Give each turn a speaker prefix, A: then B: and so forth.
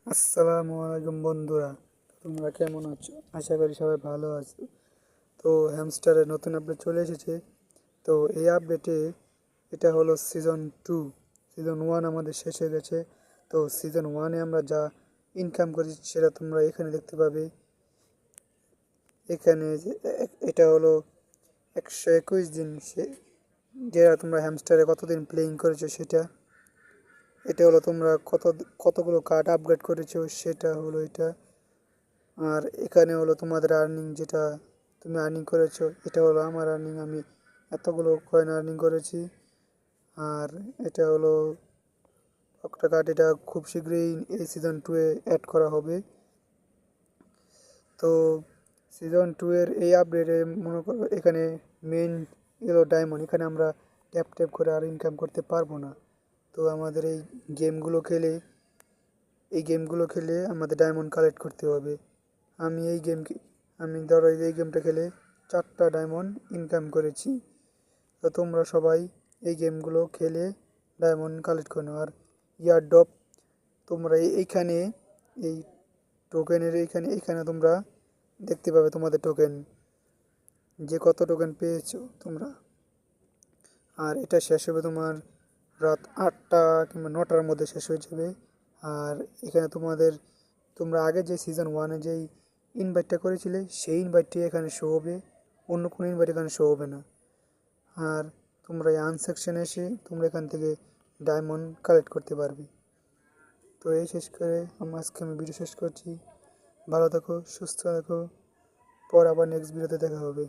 A: আসসালামু আলাইকুম বন্ধুরা, তোমরা কেমন আছো? আশা করি সবাই ভালো আছো। তো হ্যামস্টারের নতুন আপডেট চলে এসেছে। তো এই আপডেটে এটা হলো সিজন 2। সিজন 1 আমাদের শেষ হয়ে গেছে। তো সিজন 1-এ আমরা যা ইনকাম করেছি সেটা তোমরা এখানে দেখতে পাবে। এখানে এটা হলো 121 দিন, যেটা তোমরা হ্যামস্টারে কতদিন প্লেইং করেছো সেটা। এটা হলো তোমরা কতগুলো কার্ড আপগ্রেড করেছো সেটা হলো এটা। আর এখানে হলো তোমাদের আর্নিং, যেটা তুমি আর্নিং করেছো। এটা হলো আমার আর্নিং, আমি এতগুলো কয়েন আর্নিং করেছি। আর এটা হলো একটা কার্ড, এটা খুব শীঘ্রই এই সিজন 2-এ অ্যাড করা হবে। তো সিজন 2-এর এই আপডেটে মনে করো এখানে মেন এলো ডায়মন্ড। এখানে আমরা ট্যাপ ট্যাপ করে আর ইনকাম করতে পারবো না। তো আমাদের এই গেমগুলো খেলে আমাদের ডায়মন্ড কালেক্ট করতে হবে। আমি এই গেম আমি ধরো এই গেমটা খেলে 4টা ডায়মন্ড ইনকাম করেছি। তো তোমরা সবাই এই গেমগুলো খেলে ডায়মন্ড কালেক্ট করো। আর ইয়ারড্রপ তোমরা এইখানে, এই টোকেনের এইখানে তোমরা দেখতে পাবে তোমাদের টোকেন, যে কত টোকেন পেয়েছো তোমরা। আর এটা শেষ হবে তোমার রাত 8টা কিংবা 9টার মধ্যে শেষ হয়ে যাবে। আর এখানে তোমরা আগে যে সিজন 1-এ যেই ইনভাইটটা করেছিলে সেই ইনভাইটটি এখানে শো হবে, অন্য কোনো ইনভাইট এখানে শো হবে না। আর তোমরা এই আর্ন সেকশনে এসে তোমরা এখান থেকে ডায়মন্ড কালেক্ট করতে পারবে। তো এই শেষ করে আজকে আমি ভিডিও শেষ করছি। ভালো থাকো, সুস্থ থাকো, পর আবার নেক্সট ভিডিওতে দেখা হবে।